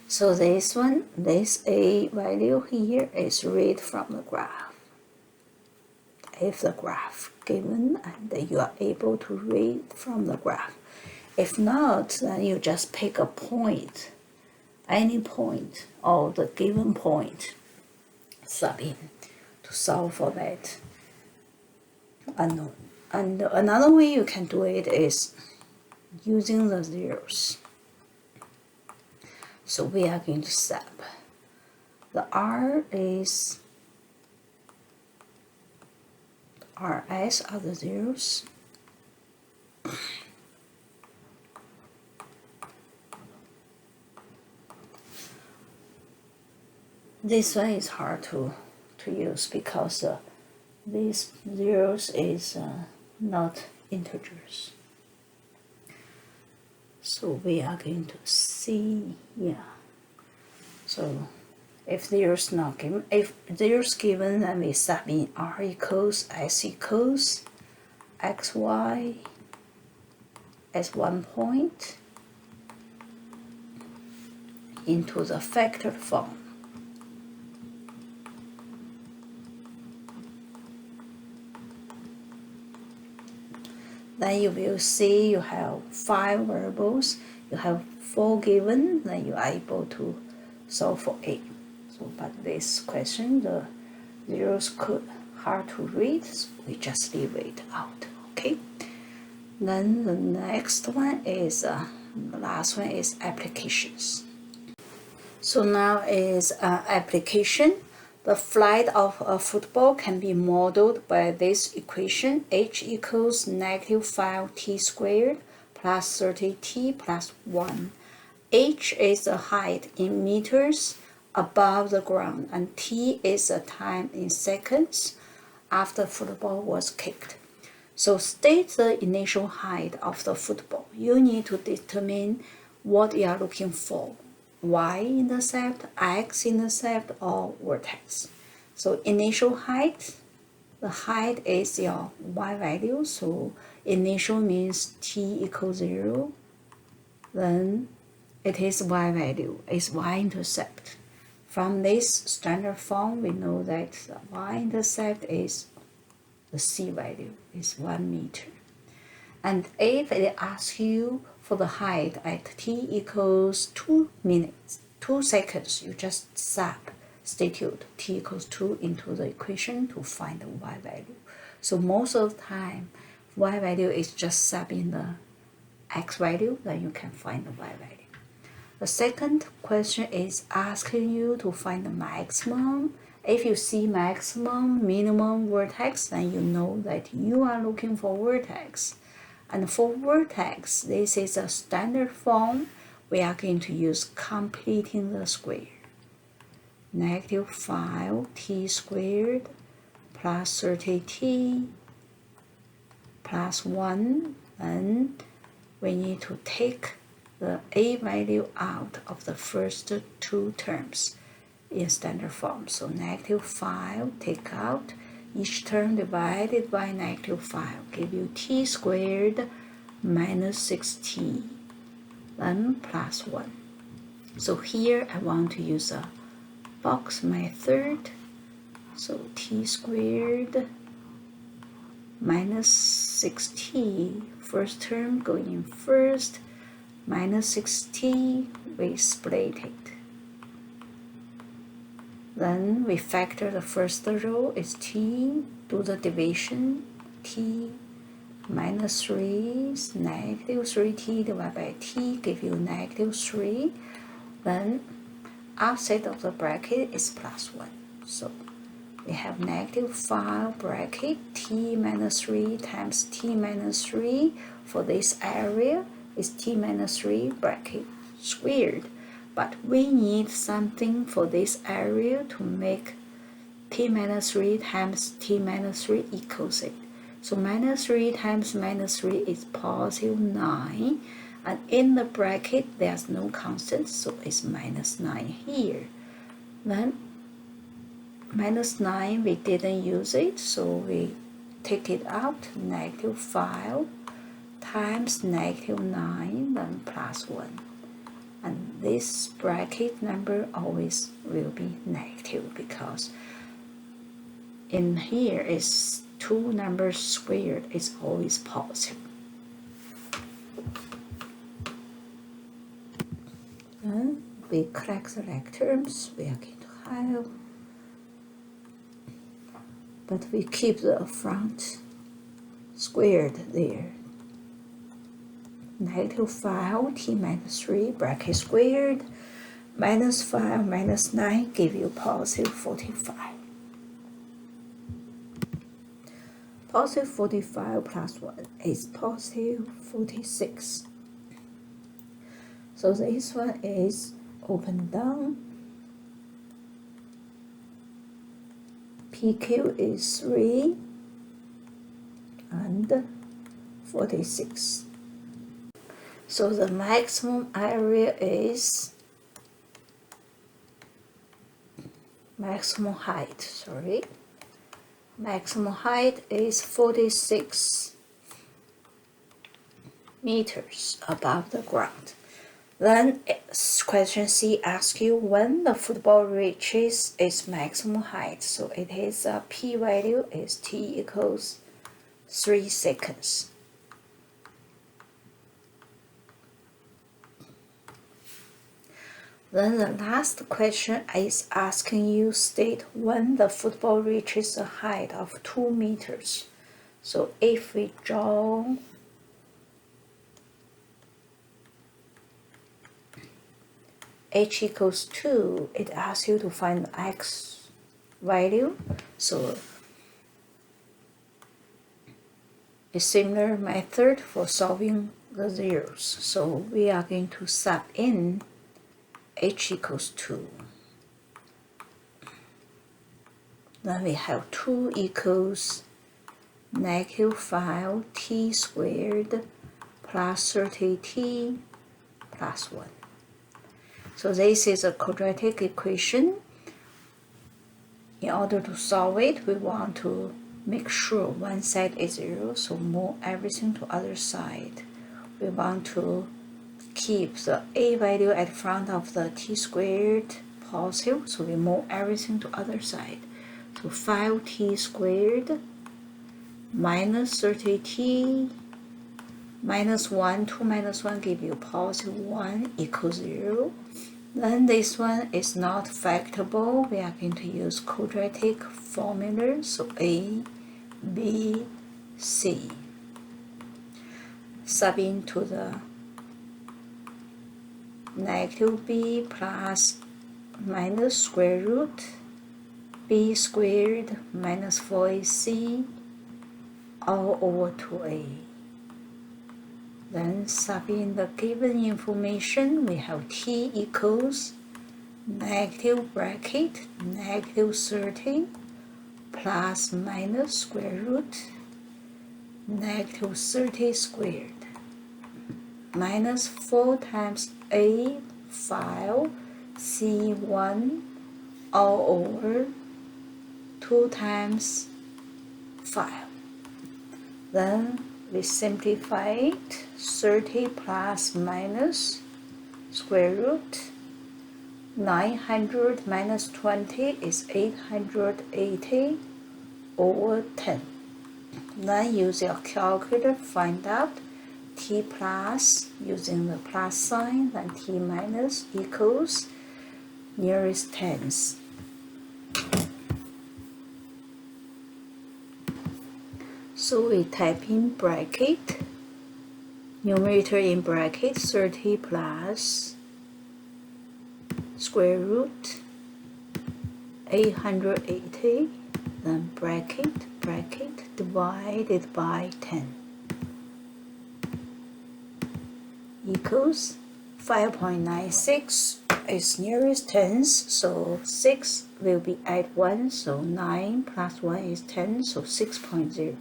So this one, this A value here is read from the graph. If the graph given and you are able to read from the graph. If not, then you just pick a point, any point or the given point, sub in to solve for that unknown. And another way you can do it is using the zeros. So we are going to sub. The R is RS are the zeros. This one is hard to use because these zeros is not integers. So we are going to see, yeah. So if zeros not given, if zeros given, then we sub in R equals S equals XY as 1 point into the factored form. Then you will see you have 5 variables, you have 4 given, then you are able to solve for A. So, but this question, the zeros could hard to read, so we just leave it out, okay? Then the next one is, the last one is applications. So now is application. The flight of a football can be modeled by this equation: h equals -5t squared plus 30t plus 1. H is the height in meters above the ground, and t is the time in seconds after football was kicked. So state the initial height of the football. You need to determine what you are looking for: y-intercept, x-intercept, or vertex. So initial height, the height is your y value, so initial means t equals 0, then it is y value, is y-intercept. From this standard form, we know that the y-intercept is the c value, is 1 meter. And if it asks you for the height at t equals 2 minutes, 2 seconds, you just substitute t equals 2 into the equation to find the y value. So most of the time, y value is just sub in the x value, then you can find the y value. The second question is asking you to find the maximum. If you see maximum, minimum, vertex, then you know that you are looking for vertex. And for vertex, this is a standard form. We are going to use completing the square. -5t squared plus 30t plus 1. Then we need to take the a value out of the first 2 terms in standard form. So -5 take out, each term divided by -5 give you t squared minus 6t, then plus 1. So here I want to use a box method. So t squared minus 6t, first term going in first, minus 6t, we split it. Then we factor the first row is t, do the division, t minus 3 is -3t divided by t, give you -3. Then outside of the bracket is plus 1. So we have -5 bracket t minus 3 times t minus 3. For this area is t minus 3 bracket squared. But we need something for this area to make t minus 3 times t minus 3 equals it. So -3 times -3 is positive 9. And in the bracket, there's no constant, so it's -9 here. Then minus 9, we didn't use it, so we take it out. Negative 5 times negative 9, then plus 1. And this bracket number always will be negative because in here is two numbers squared is always positive. And we collect the like terms we are going to have, but we keep the front squared there. Negative 5 t minus 3 bracket squared minus 5 minus 9 give you positive 45. Positive 45 plus 1 is positive 46. So this one is open down. PQ is 3 and 46. So the maximum area is maximum height is 46 meters above the ground. Then question C asks you when the football reaches its maximum height. So it is p value is t equals 3 seconds. Then the last question is asking you state when the football reaches a height of 2 meters. So if we draw h equals 2, it asks you to find the x value. So a similar method for solving the zeros. So we are going to sub in h equals 2. Then we have 2 equals negative 5t squared plus 30t plus 1. So this is a quadratic equation. In order to solve it, we want to make sure one side is 0, so move everything to other side. We want to keep the a value at front of the t squared positive, so we move everything to other side. So 5t squared minus 30t minus 1, 2 minus 1 give you positive 1 equals 0. Then this one is not factorable. We are going to use quadratic formula. So a, b, c. Sub into the negative b plus minus square root b squared minus 4ac all over 2a. Then sub in the given information. We have t equals negative bracket negative 30 plus minus square root negative 30 squared minus 4 times a 5 c1 all over 2 times 5. Then we simplify it. 30 plus minus square root 900 minus 20 is 880 over 10. Then use your calculator, find out t plus using the plus sign, then t minus equals nearest tens. So we type in bracket, numerator in bracket 30 plus square root 880, then bracket divided by 10 equals 5.96 is nearest tens, so 6 will be at 1, so 9 plus 1 is 10, so 6.0.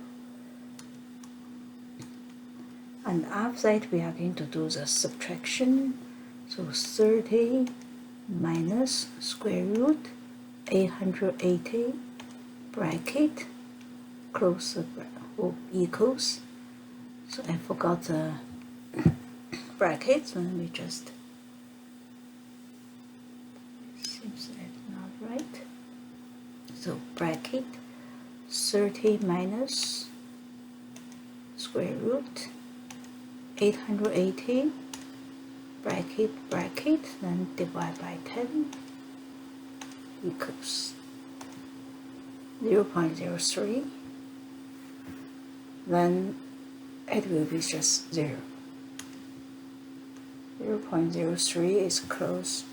And after that, we are going to do the subtraction. So 30 minus square root 880 bracket close the equals. So I forgot the brackets, let me just, seems that's not right. So bracket 30 minus square root 880 bracket, then divide by 10 equals 0.03. Then it will be just 0. 0.03 is close.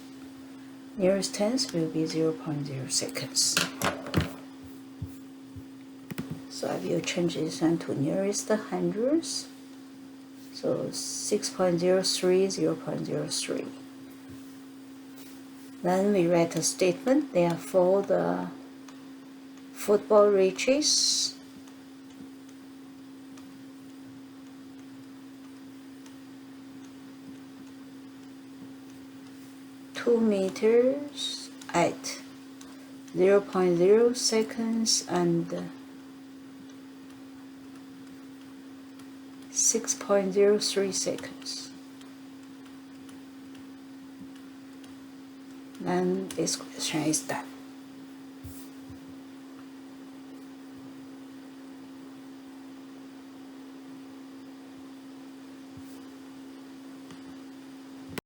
Nearest tens will be 0.0 seconds. So I will change this one to nearest hundreds. So 6.03, 0.03. Then we write a statement. Therefore, the football reaches 2 meters at 0.0 seconds and 6.03 seconds. Then this question is done.